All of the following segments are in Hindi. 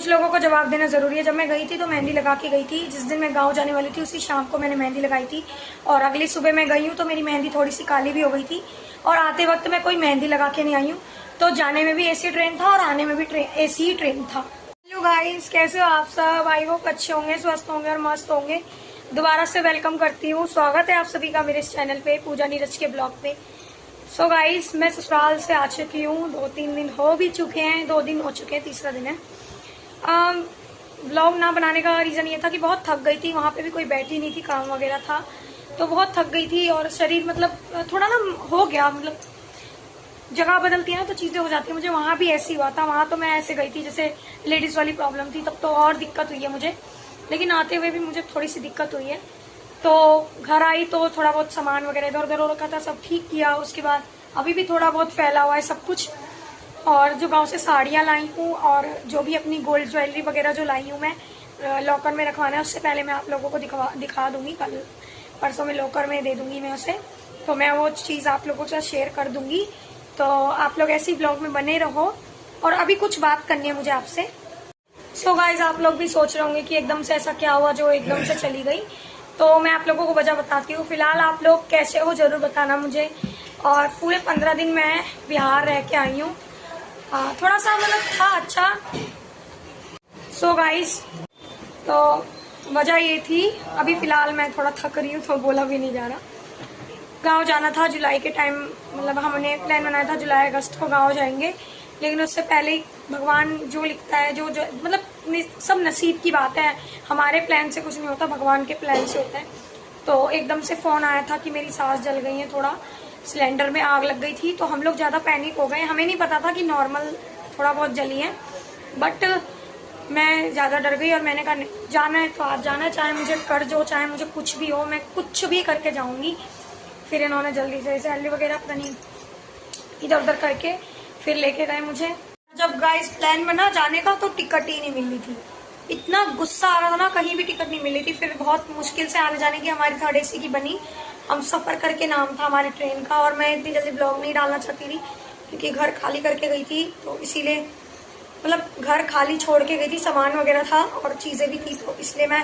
कुछ लोगों को जवाब देना जरूरी है। जब मैं गई थी तो मेहंदी लगा के गई थी। जिस दिन मैं गांव जाने वाली थी उसी शाम को मैंने मेहंदी लगाई थी, और अगली सुबह मैं गई हूँ तो मेरी मेहंदी थोड़ी सी काली भी हो गई थी। और आते वक्त मैं कोई मेहंदी लगा के नहीं आई हूँ, तो जाने में भी एसी ट्रेन था और आने में भी एसी ही ट्रेन था। हेलो गाइस, कैसे हो आप सब? आई होप अच्छे होंगे, स्वस्थ होंगे और मस्त होंगे। दोबारा से वेलकम करती हूँ, स्वागत है आप सभी का मेरे इस चैनल पे, पूजा नीरज के ब्लॉग पे। सो गाइस, मैं ससुराल से आ चुकी हूँ। 2-3 दिन हो भी चुके हैं, 2 दिन हो चुके हैं, तीसरा दिन है। व्लॉग ना बनाने का रीज़न ये था कि बहुत थक गई थी। वहाँ पे भी कोई बैठी नहीं थी, काम वगैरह था, तो बहुत थक गई थी और शरीर मतलब थोड़ा ना हो गया, मतलब जगह बदलती है ना तो चीज़ें हो जाती है। मुझे वहाँ भी ऐसे हुआ था। वहाँ तो मैं ऐसे गई थी जैसे लेडीज़ वाली प्रॉब्लम थी, तब तो और दिक्कत हुई है मुझे, लेकिन आते हुए भी मुझे थोड़ी सी दिक्कत हुई है। तो घर आई तो थोड़ा बहुत सामान वगैरह इधर उधर हो रखा था, सब ठीक किया। उसके बाद अभी भी थोड़ा बहुत फैला हुआ है सब कुछ। और जो गांव से साड़ियाँ लाई हूँ और जो भी अपनी गोल्ड ज्वेलरी वगैरह जो लाई हूँ मैं लॉकर में रखवाना है, उससे पहले मैं आप लोगों को दिखा दूंगी। कल परसों में लॉकर में दे दूंगी मैं उसे, तो मैं वो चीज़ आप लोगों के साथ शेयर कर दूंगी। तो आप लोग ऐसे ही ब्लॉग में बने रहो। और अभी कुछ बात करनी है मुझे आपसे। सो गाइज, आप लोग भी सोच रहे होंगे कि एकदम से ऐसा क्या हुआ जो एकदम से चली गई। तो मैं आप लोगों को वजह बताती हूँ। फिलहाल आप लोग कैसे हो जरूर बताना मुझे। और पूरे 15 दिन मैं बिहार रह के आई हूँ। थोड़ा सा मतलब था अच्छा। सो गाइस, तो वजह ये थी, अभी फिलहाल मैं थोड़ा थक रही हूँ तो बोला भी नहीं जा रहा। गांव जाना था जुलाई के टाइम, मतलब हमने प्लान बनाया था जुलाई अगस्त को गांव जाएंगे, लेकिन उससे पहले ही भगवान जो लिखता है, जो मतलब सब नसीब की बात है। हमारे प्लान से कुछ नहीं होता, भगवान के प्लान से होता है। तो एकदम से फोन आया था कि मेरी सास जल गई है, थोड़ा सिलेंडर में आग लग गई थी। तो हम लोग ज़्यादा पैनिक हो गए। हमें नहीं पता था कि नॉर्मल थोड़ा बहुत जली है, बट मैं ज़्यादा डर गई और मैंने कहा जाना है तो आज जाना है, चाहे मुझे कर्ज हो, चाहे मुझे कुछ भी हो, मैं कुछ भी करके जाऊंगी। फिर इन्होंने जल्दी से सैलरी वगैरह अपना नहीं इधर उधर करके फिर लेके गए मुझे। जब गाइस प्लान बना जाने का तो टिकट ही नहीं मिल रही थी। इतना गुस्सा आ रहा था ना, कहीं भी टिकट नहीं मिली थी। फिर बहुत मुश्किल से आने जाने की हमारी 3rd AC की बनी। हम सफर करके नाम था हमारी ट्रेन का, और मैं इतनी जल्दी ब्लॉग नहीं डालना चाहती थी क्योंकि घर खाली करके गई थी, तो इसीलिए मतलब घर खाली छोड़ के गई थी, सामान वगैरह था और चीजें भी थी, तो इसलिए मैं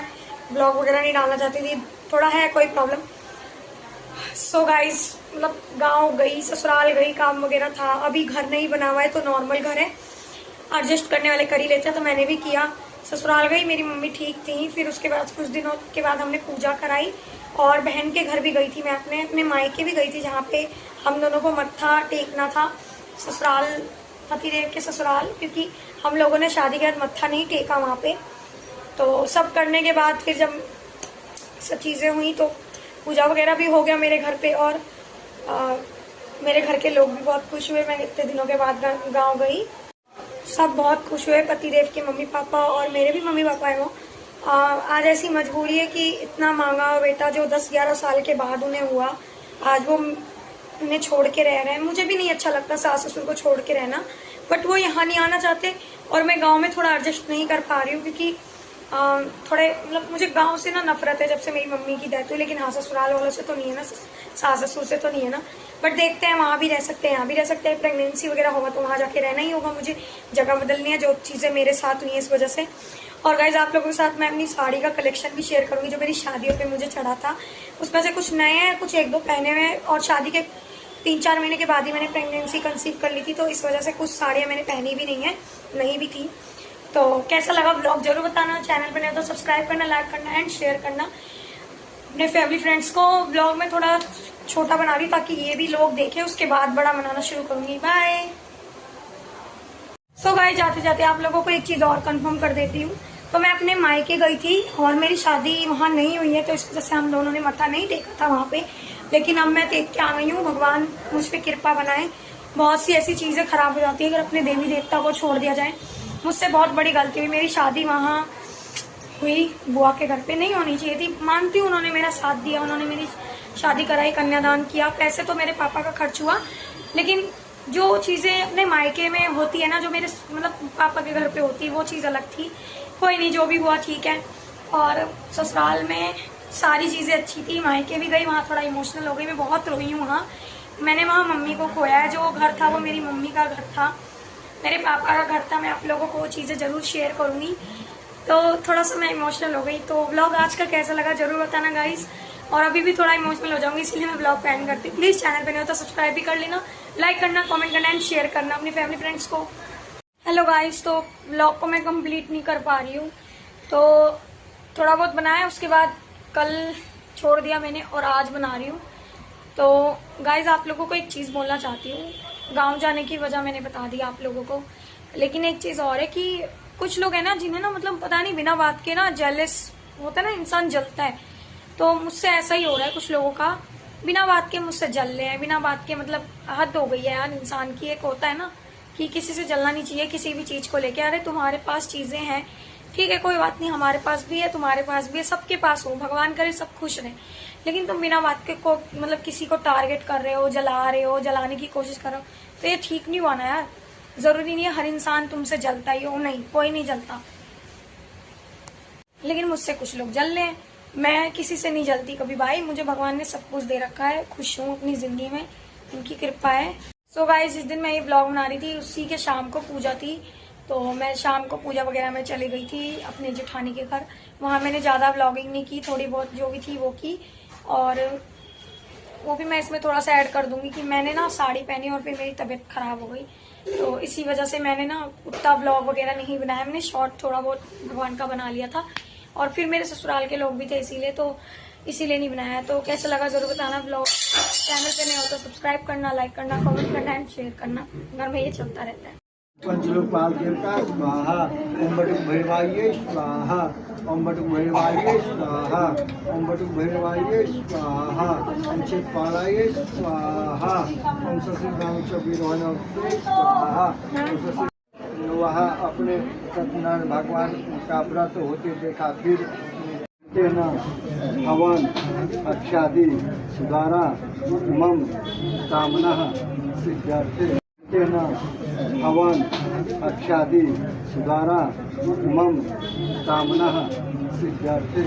ब्लॉग वगैरह नहीं डालना चाहती थी। थोड़ा है कोई प्रॉब्लम। सो गाइस, मतलब गांव गई, ससुराल गई, काम वगैरह था। अभी घर नहीं बना हुआ है तो नॉर्मल घर है, एडजस्ट करने वाले कर ही लेते हैं, तो मैंने भी किया। ससुराल गई, मेरी मम्मी ठीक थी। फिर उसके बाद कुछ दिनों के बाद हमने पूजा कराई और बहन के घर भी गई थी। मैं अपने मायके भी गई थी, जहाँ पे हम दोनों को मत्था टेकना था। ससुराल, पतिदेव के ससुराल, क्योंकि हम लोगों ने शादी के बाद मत्था नहीं टेका वहाँ पे। तो सब करने के बाद फिर जब सब चीज़ें हुई तो पूजा वगैरह भी हो गया मेरे घर पे, और मेरे घर के लोग भी बहुत खुश हुए। मैं इतने दिनों के बाद गाँव गई, सब बहुत खुश हुए। पतिदेव के मम्मी पापा और मेरे भी मम्मी पापा है वो। आज ऐसी मजबूरी है कि इतना मांगा बेटा जो 10-11 साल के बाद उन्हें हुआ, आज वो उन्हें छोड़ के रह रहे हैं। मुझे भी नहीं अच्छा लगता सास ससुर को छोड़ के रहना, बट वो यहाँ नहीं आना चाहते और मैं गांव में थोड़ा एडजस्ट नहीं कर पा रही हूँ, क्योंकि थोड़े मतलब मुझे गांव से ना नफरत है जब से मेरी मम्मी की डेथ हुई। लेकिन हाँ, ससुराल वालों से तो नहीं है ना, सास ससुर से तो नहीं है ना, बट देखते हैं, वहाँ भी रह सकते हैं, यहाँ भी रह सकते हैं। प्रेगनेंसी वगैरह होगा तो वहाँ जाके रहना ही होगा, मुझे जगह बदलनी है, जो चीज़ें मेरे साथ हुई हैं इस वजह से। और गाइज, आप लोगों के साथ मैं अपनी साड़ी का कलेक्शन भी शेयर करूंगी जो मेरी शादियों पे मुझे चढ़ा था। उसमें से कुछ नए हैं, कुछ 1-2 पहने हुए हैं, और शादी के 3-4 महीने के बाद ही मैंने प्रेगनेंसी कंसीव कर ली थी, तो इस वजह से कुछ साड़ियाँ मैंने पहनी भी नहीं है, नहीं भी थी। तो कैसा लगा ब्लॉग जरूर बताना। चैनल पर नहीं तो सब्सक्राइब करना, लाइक करना एंड शेयर करना। अपने फैमिली फ्रेंड्स को ब्लॉग में थोड़ा छोटा बना रही ताकि ये भी लोग देखें, उसके बाद बड़ा बनाना शुरू करूंगी। बाय। सो गाइस, जाते जाते आप लोगों को एक चीज और कंफर्म कर देती हूँ। तो मैं अपने मायके गई थी और मेरी शादी वहाँ नहीं हुई है, तो इस वजह से हम दोनों ने मत्था नहीं टेका था वहाँ पे। लेकिन अब मैं टेक के आ गई हूँ। भगवान मुझ पर कृपा बनाए। बहुत सी ऐसी चीजें खराब हो जाती है अगर अपने देवी देवता को छोड़ दिया जाए। मुझसे बहुत बड़ी गलती हुई। मेरी शादी वहाँ हुई बुआ के घर पे, नहीं होनी चाहिए थी। मानती हूँ उन्होंने मेरा साथ दिया, उन्होंने मेरी शादी कराई, कन्यादान किया, पैसे तो मेरे पापा का खर्च हुआ, लेकिन जो चीज़ें अपने मायके में होती है ना, जो मेरे मतलब पापा के घर पे होती है, वो चीज़ अलग थी। कोई नहीं, जो भी हुआ ठीक है। और ससुराल में सारी चीज़ें अच्छी थी। मायके भी गई, वहाँ थोड़ा इमोशनल हो गई, मैं बहुत रोई हूँ वहाँ। मैंने वहाँ मम्मी को खोया है। जो घर था वो मेरी मम्मी का घर था, मेरे पापा का घर था, मैं आप लोगों को वो चीज़ें ज़रूर शेयर करूँगी। तो थोड़ा सा मैं इमोशनल हो गई। तो व्लॉग आज का कैसा लगा ज़रूर बताना गाइस। और अभी भी थोड़ा इमोशनल हो जाऊंगी, इसलिए मैं ब्लॉग पे एंड करती हूँ। प्लीज़ चैनल पे नहीं हो तो सब्सक्राइब भी कर लेना, लाइक करना, कमेंट करना एंड शेयर करना अपनी फैमिली फ्रेंड्स को। हेलो गाइस, तो ब्लॉग को मैं कंप्लीट नहीं कर पा रही हूँ, तो थोड़ा बहुत बनाया, उसके बाद कल छोड़ दिया मैंने और आज बना रही हूँ। तो गाइस आप लोगों को एक चीज़ बोलना चाहती हूँ। गाँव जाने की वजह मैंने बता दी आप लोगों को, लेकिन एक चीज़ और है कि कुछ लोग हैं ना जिन्हें ना मतलब पता नहीं बिना बात के ना जेलस होता है ना, इंसान जलता है। तो मुझसे ऐसा ही हो रहा है, कुछ लोगों का बिना बात के मुझसे जल रहे हैं, बिना बात के। मतलब हद हो गई है यार इंसान की। एक होता है ना कि किसी से जलना नहीं चाहिए किसी भी चीज को लेके। अरे तुम्हारे पास चीजें हैं, ठीक है, कोई बात नहीं, हमारे पास भी है, तुम्हारे पास भी है, सबके पास हो, भगवान करे सब खुश रहे। लेकिन तुम बिना बात के को मतलब किसी को टारगेट कर रहे हो, जला रहे हो, जलाने की कोशिश कर रहे हो, तो ये ठीक नहीं हुआ ना यार। जरूरी नहीं है हर इंसान तुमसे जलता ही हो, नहीं, कोई नहीं जलता। लेकिन मुझसे कुछ लोग जल रहे हैं, मैं किसी से नहीं जलती कभी भाई। मुझे भगवान ने सब कुछ दे रखा है, खुश हूँ अपनी जिंदगी में, उनकी कृपा है। सो गाइस, जिस दिन मैं ये ब्लॉग बना रही थी उसी के शाम को पूजा थी, तो मैं शाम को पूजा वगैरह में चली गई थी अपने जेठानी के घर। वहाँ मैंने ज़्यादा ब्लॉगिंग नहीं की, थोड़ी बहुत जो भी थी वो की। और वो भी मैं इसमें थोड़ा सा ऐड कर दूंगी कि मैंने ना साड़ी पहनी और फिर मेरी तबीयत खराब हो गई, तो इसी वजह से मैंने ना उतना ब्लॉग वगैरह नहीं बनाया। मैंने शॉर्ट थोड़ा बहुत भगवान का बना लिया था, और फिर मेरे ससुराल के लोग भी थे इसीलिए नहीं बनाया। तो कैसा लगा जरूर बताना ब्लॉग। चैनल पे नहीं हो तो सब्सक्राइब करना, लाइक करना, कमेंट करना एंड शेयर करना। घर में ये चलता रहता है। पंचलोकपाल देवता स्वाहा, ओम बटुक भैरवाय स्वाहा, ओम बटुक भैरवाय स्वाहा, ओम बटुक भैरवाय स्वाहा, ओम क्षेत्रपालाय स्वाहा, ओम शशिकांत वीरोहन स्वाहा। वहाँ अपने सत्यनारायण भगवान का व्रत होते देखा, फिर तेना हवन अक्षादि द्वारा मम कामना सिद्ध्यर्थे, तेना हवन अक्षादि द्वारा मम कामना सिद्ध्यर्थे।